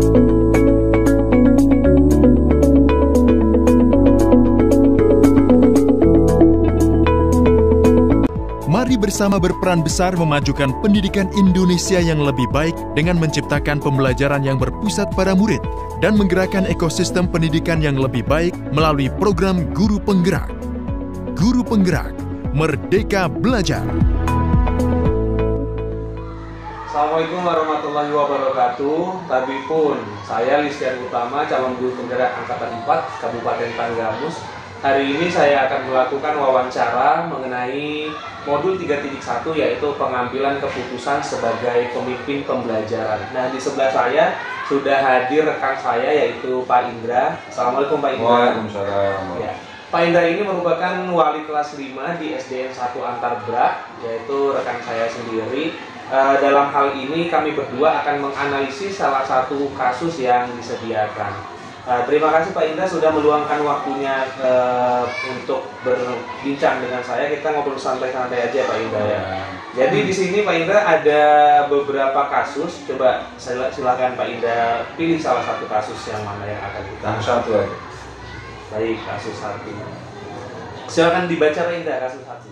Mari bersama berperan besar memajukan pendidikan Indonesia yang lebih baik dengan menciptakan pembelajaran yang berpusat pada murid dan menggerakkan ekosistem pendidikan yang lebih baik melalui program Guru Penggerak. Guru Penggerak, Merdeka Belajar. Assalamualaikum warahmatullahi wabarakatuh. Tabipun, saya Listian Utama, calon guru penggerak Angkatan 4 Kabupaten Tanggamus. Hari ini saya akan melakukan wawancara mengenai modul 3.1, yaitu pengambilan keputusan sebagai pemimpin pembelajaran. Nah, di sebelah saya sudah hadir rekan saya, yaitu Pak Indra. Assalamualaikum Pak Indra. Waalaikumsalam. Ya. Pak Indra ini merupakan wali kelas 5 di SDN 1 Antarbrak, yaitu rekan saya sendiri. Dalam hal ini kami berdua akan menganalisis salah satu kasus yang disediakan. Terima kasih Pak Indra sudah meluangkan waktunya untuk berbincang dengan saya. Kita ngobrol santai-santai aja Pak Indra ya. Jadi di sini Pak Indra ada beberapa kasus. Coba silakan Pak Indra pilih salah satu kasus yang mana yang akan kita. Yang satu aja. Baik, kasus 1. Silakan dibaca Pak Indra kasus 1.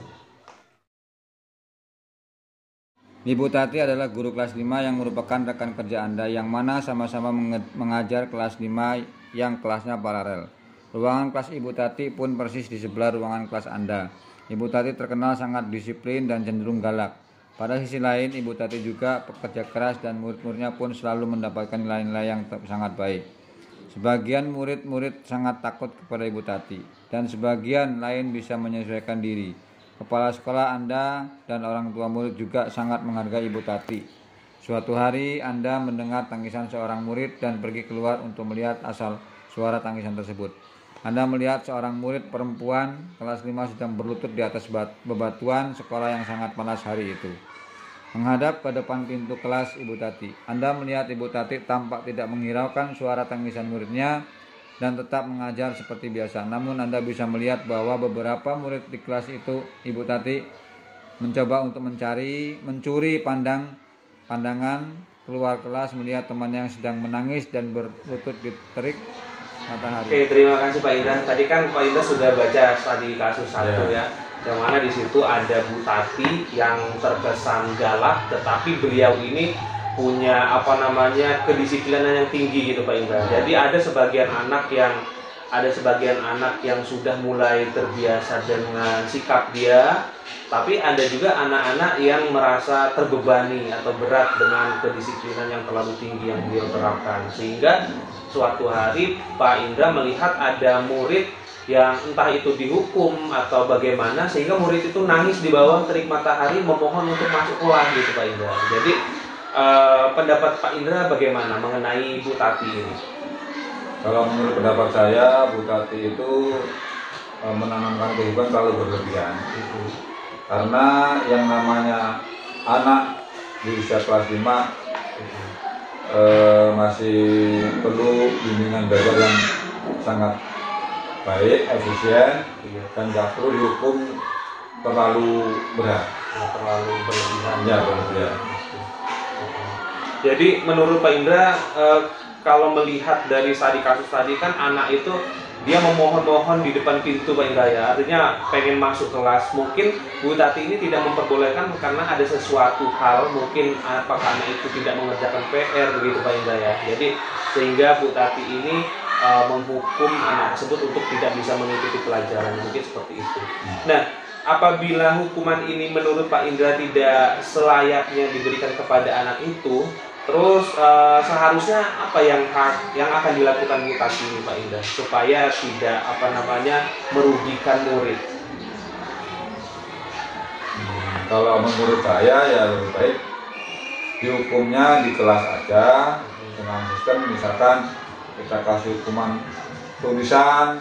Ibu Tati adalah guru kelas 5 yang merupakan rekan kerja Anda yang mana sama-sama mengajar kelas 5 yang kelasnya paralel. Ruangan kelas Ibu Tati pun persis di sebelah ruangan kelas Anda. Ibu Tati terkenal sangat disiplin dan cenderung galak. Pada sisi lain, Ibu Tati juga pekerja keras dan murid-muridnya pun selalu mendapatkan nilai-nilai yang sangat baik. Sebagian murid-murid sangat takut kepada Ibu Tati dan sebagian lain bisa menyesuaikan diri. Kepala sekolah Anda dan orang tua murid juga sangat menghargai Ibu Tati. Suatu hari Anda mendengar tangisan seorang murid dan pergi keluar untuk melihat asal suara tangisan tersebut. Anda melihat seorang murid perempuan kelas 5 sedang berlutut di atas bebatuan sekolah yang sangat panas hari itu. Menghadap ke depan pintu kelas Ibu Tati. Anda melihat Ibu Tati tampak tidak menghiraukan suara tangisan muridnya dan tetap mengajar seperti biasa. Namun Anda bisa melihat bahwa beberapa murid di kelas itu, Ibu Tati mencoba untuk mencuri pandangan keluar kelas melihat teman yang sedang menangis dan berlutut di terik matahari. Oke, terima kasih Pak Indra. Tadi kan Pak Indra sudah baca tadi kasus 1 ya. Yang mana di situ ada Bu Tati yang terkesan galak, tetapi beliau ini punya kedisiplinan yang tinggi gitu Pak Indra. Jadi ada sebagian anak yang sudah mulai terbiasa dengan sikap dia, tapi ada juga anak-anak yang merasa terbebani atau berat dengan kedisiplinan yang terlalu tinggi yang beliau terapkan. Sehingga suatu hari Pak Indra melihat ada murid yang entah itu dihukum atau bagaimana, sehingga murid itu nangis di bawah terik matahari memohon untuk masuk kelas gitu Pak Indra. Jadi pendapat Pak Indra bagaimana mengenai Bu Tati ini? Kalau menurut pendapat saya, Bu Tati itu menanamkan kehidupan terlalu berlebihan. Karena yang namanya anak di usia kelas 5 masih perlu bimbingan belajar yang sangat baik, efisien, dan nggak perlu dihukum terlalu berat. Terlalu berlebihan. Ya, berlebihan. Jadi menurut Pak Indra, kalau melihat dari kasus tadi kan anak itu dia memohon-mohon di depan pintu Pak Indra ya, artinya pengen masuk kelas. Mungkin Bu Tati ini tidak memperbolehkan karena ada sesuatu hal, mungkin apakah anak itu tidak mengerjakan PR begitu Pak Indra ya. Jadi sehingga Bu Tati ini menghukum anak tersebut untuk tidak bisa mengikuti pelajaran, mungkin seperti itu. Nah, apabila hukuman ini menurut Pak Indra tidak selayaknya diberikan kepada anak itu, terus seharusnya apa yang akan dilakukan Bu Tati ini Pak Indra supaya tidak merugikan murid? Kalau menurut saya ya lebih baik dihukumnya di kelas aja dengan sistem misalkan kita kasih hukuman tulisan,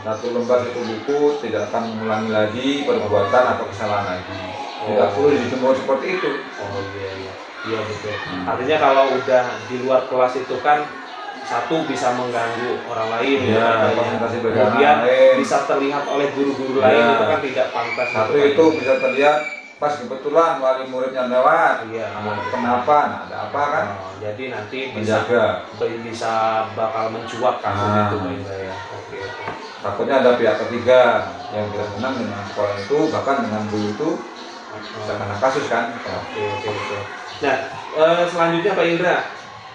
satu lembar satu buku, tidak akan mengulangi lagi perbuatan atau kesalahan lagi. Tidak perlu dijemur seperti itu. Oh iya betul. Artinya kalau udah di luar kelas itu kan satu bisa mengganggu orang lain, kemudian bisa terlihat oleh guru-guru lain, itu kan tidak pantas. Satu itu bisa terlihat pas kebetulan wali muridnya lewat. Iya. Nah, kenapa? Nah, ada apa kan? Jadi nanti Menjaga. bisa bakal mencuat kasus itu Pak Indra ya. Oke. Takutnya ada pihak ketiga yang tidak senang dengan sekolah itu, bahkan dengan guru itu bisa kena kasus kan? Oke. Nah, selanjutnya Pak Indra,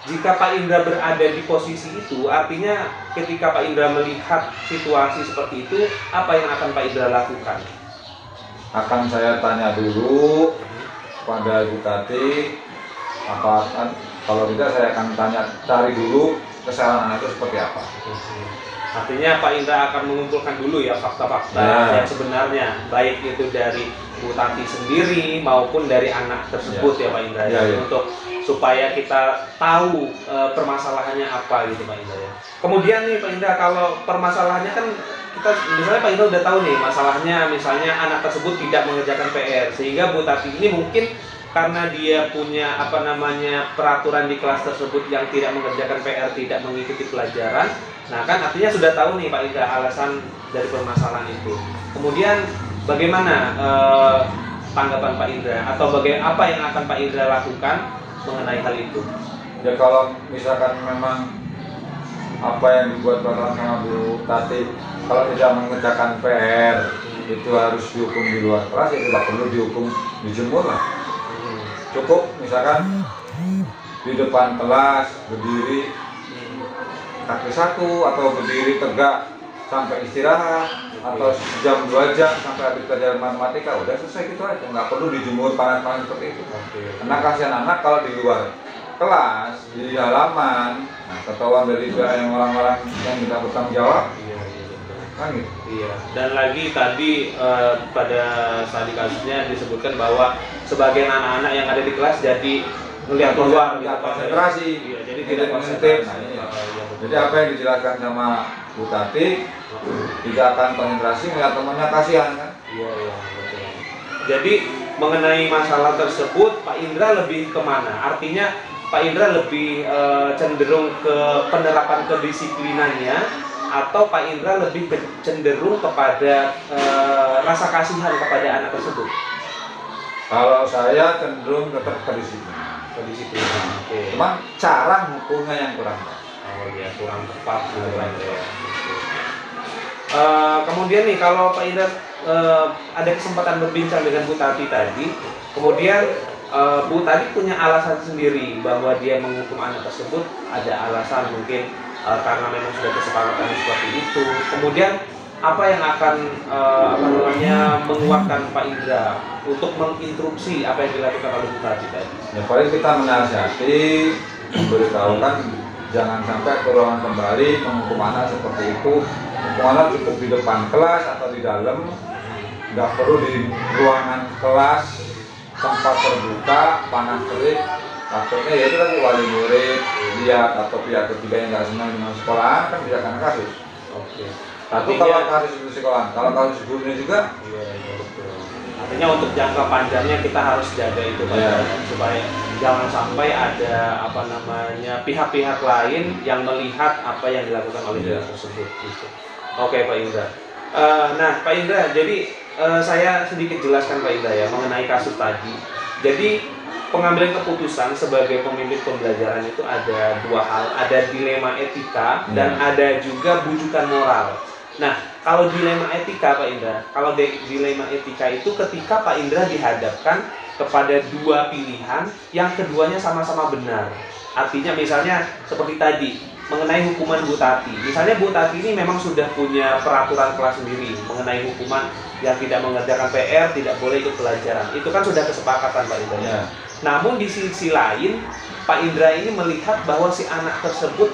jika Pak Indra berada di posisi itu, artinya ketika Pak Indra melihat situasi seperti itu, apa yang akan Pak Indra lakukan? Akan saya tanya dulu pada Ibu Tati, kalau tidak saya akan cari dulu kesalahan anak itu seperti apa. Artinya Pak Indra akan mengumpulkan dulu ya fakta-fakta yang sebenarnya, baik itu dari Bu Tati sendiri maupun dari anak tersebut ya Pak Indra ya. Untuk supaya kita tahu permasalahannya apa gitu Pak Indra ya. Kemudian nih Pak Indra, kalau permasalahannya kan kita misalnya Pak Indra udah tahu nih masalahnya, misalnya anak tersebut tidak mengerjakan PR, sehingga Bu Tati ini mungkin karena dia punya peraturan di kelas tersebut yang tidak mengerjakan PR, tidak mengikuti pelajaran. Nah kan artinya sudah tahu nih Pak Indra alasan dari permasalahan itu. Kemudian bagaimana tanggapan Pak Indra atau apa yang akan Pak Indra lakukan mengenai hal itu? Ya kalau misalkan memang apa yang dibuat peraturan sama Bu Tati, kalau tidak mengerjakan PR itu harus dihukum di luar kelas, ya tidak perlu dihukum dijemur lah. Cukup misalkan di depan kelas berdiri kaki satu atau berdiri tegak sampai istirahat, atau jam 2 jam sampai habis pelajaran matematika, udah selesai gitu aja, nggak perlu dijemur panas-panas seperti itu. Karena kasihan anak kalau di luar kelas, di halaman, nah ketahuan dari yang orang-orang yang tidak bertanggung jawab. Kan gitu. Iya. Dan lagi tadi pada saat di kasusnya disebutkan bahwa sebagian anak-anak yang ada di kelas jadi melihat keluar, tidak konsentrasi. Iya, jadi tidak konsentrasi. konsentrasi. Jadi apa yang dijelaskan sama Bu Tati, tidak akan konsentrasi melihat temannya, kasihan kan? Iya, betul. Jadi mengenai masalah tersebut Pak Indra lebih kemana? Artinya Pak Indra lebih cenderung ke penerapan kedisiplinannya, atau Pak Indra lebih cenderung kepada rasa kasihan kepada anak tersebut? Kalau saya cenderung tetap kedisiplinan. Oke. Cuman cara hukumnya yang kurang. Oh ya, kurang tepat ya. Kemudian nih kalau Pak Indra ada kesempatan berbincang dengan Bu Tati tadi, kemudian Bu Tati punya alasan sendiri bahwa dia menghukum anak tersebut, ada alasan mungkin karena memang sudah kesepakatan seperti itu. Kemudian apa yang akan menguatkan Pak Indra untuk menginstruksi apa yang dilakukan oleh Bu Tati tadi? Ya paling kita menasihati, memberitahukan jangan sampai terulang kembali menghukum anak seperti itu. Hukum anak cukup di depan kelas atau di dalam, nggak perlu di ruangan kelas tempat terbuka panas terik. Takutnya ya itu tadi wali murid lihat atau pihak ketiga yang nggak senang dengan sekolahan kan bisa kena kasus. Oke. Tapi kalau kasus itu sekolahan, kalau kasus gurunya juga, iya betul. Artinya untuk jangka panjangnya kita harus jaga itu Pak, supaya jangan sampai ada pihak-pihak lain yang melihat apa yang dilakukan oleh pihak tersebut. Gitu. Oke Pak Indra. Nah Pak Indra, jadi saya sedikit jelaskan Pak Indra ya mengenai kasus tadi. Jadi pengambilan keputusan sebagai pemimpin pembelajaran itu ada dua hal, ada dilema etika dan ada juga bujukan moral. Nah, kalau dilema etika Pak Indra, kalau dilema etika itu ketika Pak Indra dihadapkan kepada dua pilihan yang keduanya sama-sama benar. Artinya misalnya seperti tadi mengenai hukuman Bu Tati. Misalnya Bu Tati ini memang sudah punya peraturan kelas sendiri mengenai hukuman yang tidak mengerjakan PR, tidak boleh ikut pelajaran. Itu kan sudah kesepakatan Pak Indra. Ya. Namun di sisi lain Pak Indra ini melihat bahwa si anak tersebut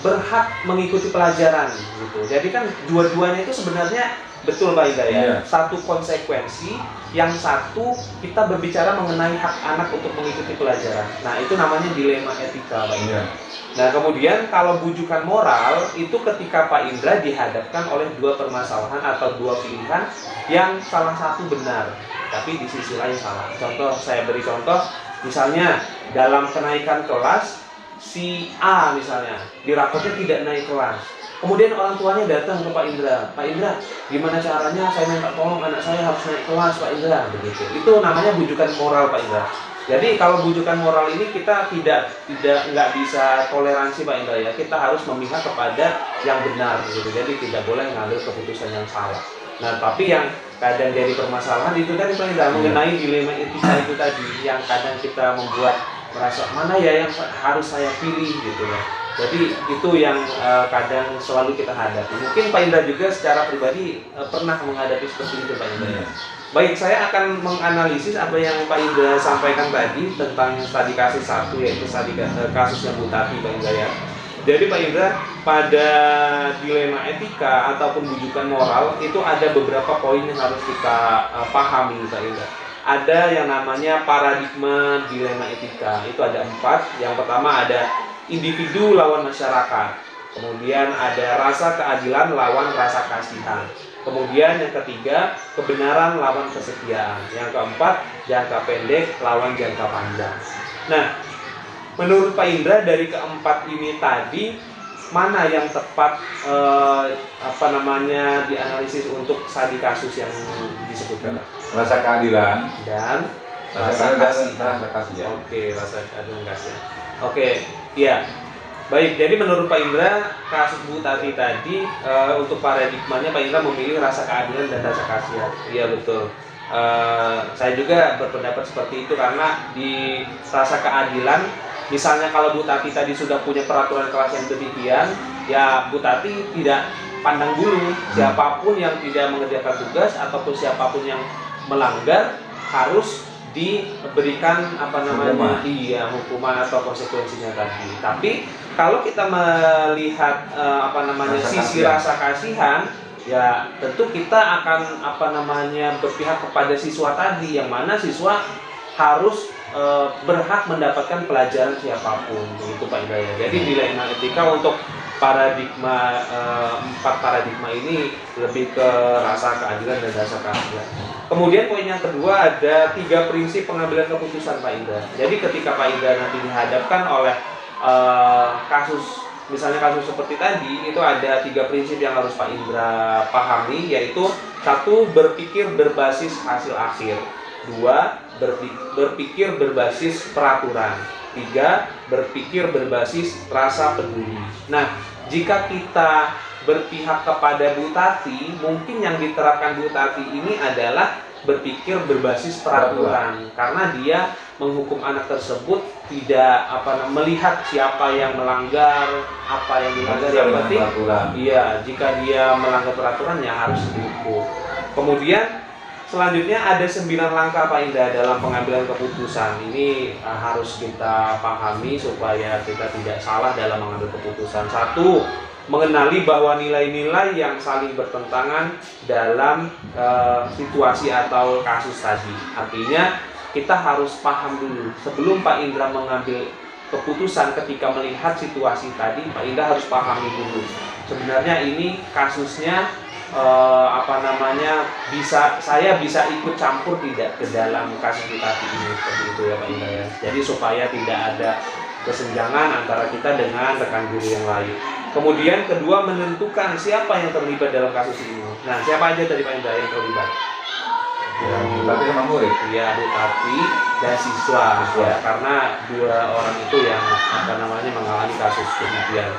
berhak mengikuti pelajaran gitu. Jadi kan dua-duanya itu sebenarnya betul Pak Indra ya. Satu konsekuensi, yang satu kita berbicara mengenai hak anak untuk mengikuti pelajaran. Nah, itu namanya dilema etika Pak Indra. Nah, kemudian kalau bujukan moral itu ketika Pak Indra dihadapkan oleh dua permasalahan atau dua pilihan yang salah satu benar, tapi di sisi lain salah. Contoh, saya beri contoh, misalnya dalam kenaikan kelas si A misalnya di rapotnya tidak naik kelas. Kemudian orang tuanya datang ke Pak Indra, Pak Indra, gimana caranya saya minta tolong anak saya harus naik kelas Pak Indra, begitu. Itu namanya bujukan moral Pak Indra. Jadi kalau bujukan moral ini kita nggak bisa toleransi Pak Indra ya. Kita harus memihak kepada yang benar gitu. Jadi tidak boleh ngambil keputusan yang salah. Nah, tapi yang kadang jadi permasalahan itu tadi Pak Indra mengenai dilema etika itu tadi yang kadang kita membuat merasa mana ya yang harus saya pilih gitu ya. Jadi itu yang kadang selalu kita hadapi. Mungkin Pak Indra juga secara pribadi pernah menghadapi seperti itu Pak Indra. Baik, saya akan menganalisis apa yang Pak Indra sampaikan tadi tentang tadi kasus satu, yaitu tadi kasusnya Bu Tati Pak Indra ya. Jadi Pak Indra, pada dilema etika ataupun bujukan moral itu ada beberapa poin yang harus kita pahami Pak Indra. Ada yang namanya paradigma dilema etika, itu ada 4. Yang pertama ada individu lawan masyarakat. Kemudian ada rasa keadilan lawan rasa kasihan. Kemudian yang ketiga, kebenaran lawan kesetiaan. Yang keempat, jangka pendek lawan jangka panjang. Nah, menurut Pak Indra dari keempat ini tadi, mana yang tepat dianalisis untuk tadi kasus yang disebutkan? Rasa keadilan Dan rasa kasih. ya. Oke, rasa keadilan kasih. Oke, iya. Baik, jadi menurut Pak Indra, kasus Bu Tati tadi untuk paradigmanya Pak Indra memilih rasa keadilan dan rasa kasihan. Iya betul. Saya juga berpendapat seperti itu karena di rasa keadilan, misalnya kalau Bu Tati tadi sudah punya peraturan kelas yang demikian, ya Bu Tati tidak pandang bulu siapapun yang tidak mengerjakan tugas ataupun siapapun yang melanggar harus diberikan hukuman atau konsekuensinya tadi. Tapi kalau kita melihat rasa kasihan, ya tentu kita akan berpihak kepada siswa tadi, yang mana siswa harus berhak mendapatkan pelajaran siapapun, begitu Pak Indra. Jadi dilema etika untuk paradigma 4 paradigma ini lebih ke rasa keadilan dan rasa keadilan. Kemudian poin yang kedua ada 3 prinsip pengambilan keputusan Pak Indra. Jadi ketika Pak Indra nanti dihadapkan oleh kasus, misalnya kasus seperti tadi, itu ada 3 prinsip yang harus Pak Indra pahami, yaitu 1. Berpikir berbasis hasil akhir. 2. Berpikir berbasis peraturan. 3. Berpikir berbasis rasa peduli. Nah, jika kita berpihak kepada Bu Tati, mungkin yang diterapkan Bu Tati ini adalah berpikir berbasis peraturan, karena dia menghukum anak tersebut tidak melihat siapa yang melanggar, apa yang dilanggar, yang penting jika dia melanggar peraturan ya harus dihukum. Kemudian selanjutnya ada 9 langkah Pak Indra dalam pengambilan keputusan. Ini harus kita pahami supaya kita tidak salah dalam mengambil keputusan. 1. Mengenali bahwa nilai-nilai yang saling bertentangan dalam situasi atau kasus tadi. Artinya kita harus paham dulu sebelum Pak Indra mengambil keputusan. Ketika melihat situasi tadi, Pak Indra harus pahami dulu sebenarnya ini kasusnya saya bisa ikut campur tidak ke dalam kasus tadi ini, seperti itu ya Pak Indra ya. Jadi supaya tidak ada kesenjangan antara kita dengan rekan guru yang lain. Kemudian kedua, menentukan siapa yang terlibat dalam kasus ini. Nah, siapa aja tadi Pak Indra yang terlibat? Bu Tati sama murid. Ya, Bu Tati dan siswa. Ya, karena 2 orang itu yang mengalami kasus demikian.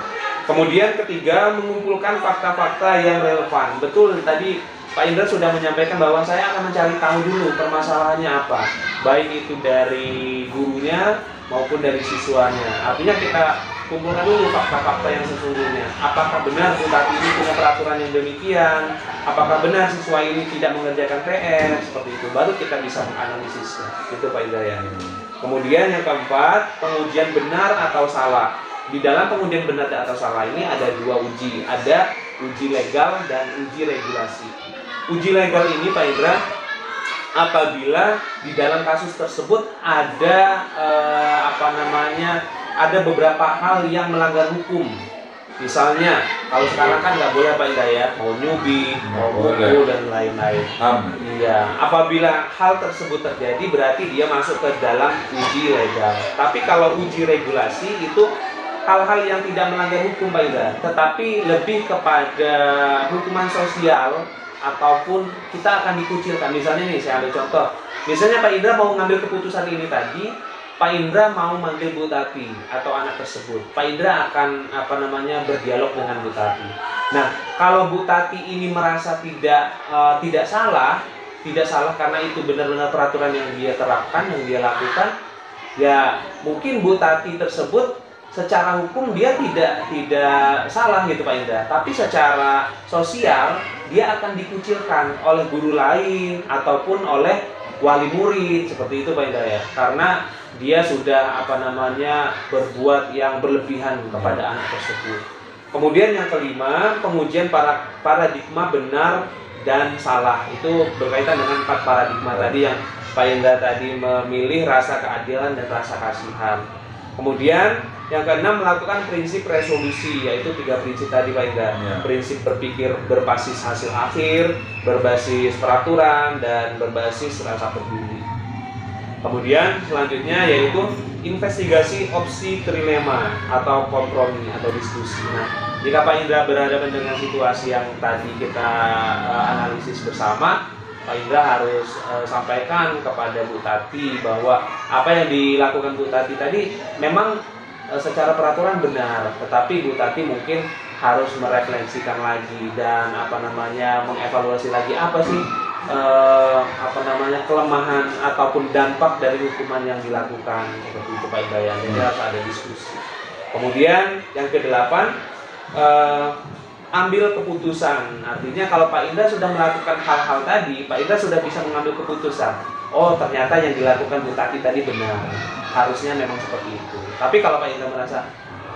Kemudian ketiga, mengumpulkan fakta-fakta yang relevan. Betul, tadi Pak Indra sudah menyampaikan bahwa saya akan mencari tahu dulu permasalahannya apa, baik itu dari gurunya maupun dari siswanya. Artinya kita kumpulkan dulu fakta-fakta yang sesungguhnya. Apakah benar Bu Tati ini punya peraturan yang demikian? Apakah benar siswa ini tidak mengerjakan PR? Seperti itu, baru kita bisa menganalisisnya. Itu Pak Indra ya. Kemudian yang keempat, pengujian benar atau salah. Di dalam pengujian benar atau salah ini ada 2 uji. Ada uji legal dan uji regulasi. Uji legal ini Pak Indra, apabila di dalam kasus tersebut ada ada beberapa hal yang melanggar hukum. Misalnya, kalau sekarang kan nggak boleh Pak Indra ya, mau nyubi, mau pukul dan lain-lain. Iya, apabila hal tersebut terjadi berarti dia masuk ke dalam uji legal. Tapi kalau uji regulasi itu hal-hal yang tidak melanggar hukum Pak Indra, tetapi lebih kepada hukuman sosial ataupun kita akan dikucilkan. Misalnya nih, saya ambil contoh. Misalnya Pak Indra mau ngambil keputusan ini tadi, Pak Indra mau manggil Bu Tati atau anak tersebut. Pak Indra akan berdialog dengan Bu Tati. Nah, kalau Bu Tati ini merasa tidak salah karena itu benar-benar peraturan yang dia terapkan, yang dia lakukan, ya mungkin Bu Tati tersebut secara hukum dia tidak salah gitu Pak Indra. Tapi secara sosial dia akan dikucilkan oleh guru lain ataupun oleh wali murid, seperti itu Pak Indra ya. Karena dia sudah berbuat yang berlebihan kepada anak tersebut. Kemudian yang kelima, pengujian paradigma benar dan salah. Itu berkaitan dengan 4 paradigma tadi yang Pak Indra tadi memilih rasa keadilan dan rasa kasihan. Kemudian yang keenam, melakukan prinsip resolusi, yaitu 3 prinsip tadi Pak Indra. Prinsip berpikir berbasis hasil akhir, berbasis peraturan, dan berbasis rasa peduli. Kemudian selanjutnya yaitu investigasi opsi trilema atau kompromi atau diskusi. Nah, jika Pak Indra berhadapan dengan situasi yang tadi kita analisis bersama, Pak Indra harus sampaikan kepada Bu Tati bahwa apa yang dilakukan Bu Tati tadi memang secara peraturan benar, tetapi Bu Tati mungkin harus merefleksikan lagi dan mengevaluasi lagi apa sih kelemahan ataupun dampak dari hukuman yang dilakukan, seperti itu Pak Indra. Jadi harus ada diskusi. Kemudian yang kedelapan, ambil keputusan. Artinya kalau Pak Indra sudah melakukan hal-hal tadi, Pak Indra sudah bisa mengambil keputusan. Oh, ternyata yang dilakukan Bu Tati tadi benar, harusnya memang seperti itu. Tapi kalau Pak Indra merasa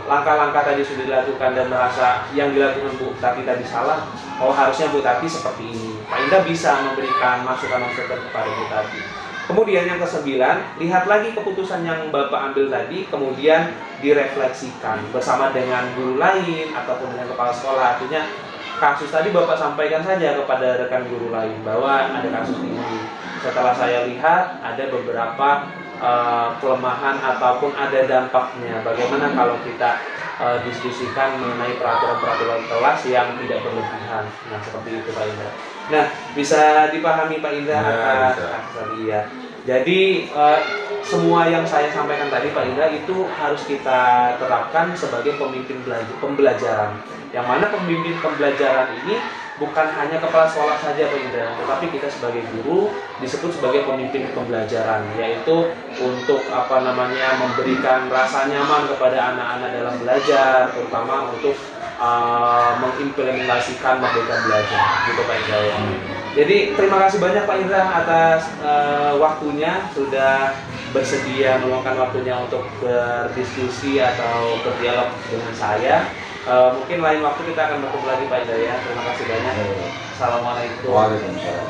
langkah-langkah tadi sudah dilakukan dan merasa yang dilakukan Bu Tati tadi salah, oh harusnya Bu Tati seperti ini, Pak Indra bisa memberikan masukan-masukan kepada Bu Tati. Kemudian yang ke-9, lihat lagi keputusan yang Bapak ambil tadi, kemudian direfleksikan bersama dengan guru lain ataupun dengan kepala sekolah. Artinya kasus tadi Bapak sampaikan saja kepada rekan guru lain bahwa ada kasus ini. Setelah saya lihat ada beberapa kelemahan ataupun ada dampaknya. Bagaimana kalau kita diskusikan mengenai peraturan-peraturan kelas yang tidak berlebihan. Nah, seperti itu Pak Indra. Nah, bisa dipahami Pak Indra atas tadi ya. Jadi semua yang saya sampaikan tadi Pak Indra itu harus kita terapkan sebagai pemimpin pembelajaran. Yang mana pemimpin pembelajaran ini bukan hanya kepala sekolah saja Pak Indra, tetapi kita sebagai guru disebut sebagai pemimpin pembelajaran, yaitu untuk memberikan rasa nyaman kepada anak-anak dalam belajar, terutama untuk mengimplementasikan merdeka belajar, gitu Pak Indra ya. Jadi terima kasih banyak Pak Indra atas waktunya, sudah bersedia meluangkan waktunya untuk berdiskusi atau berdialog dengan saya. Mungkin lain waktu kita akan bertemu lagi Pak Indra ya. Terima kasih banyak. Assalamualaikum. Waalaikumsalam.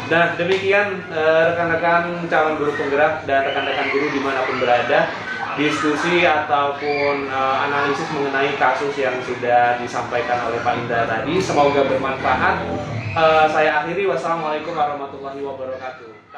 Nah, demikian rekan-rekan calon guru penggerak dan rekan-rekan guru dimanapun berada, diskusi ataupun analisis mengenai kasus yang sudah disampaikan oleh Pak Indra tadi. Semoga bermanfaat. Saya akhiri. Wassalamualaikum warahmatullahi wabarakatuh.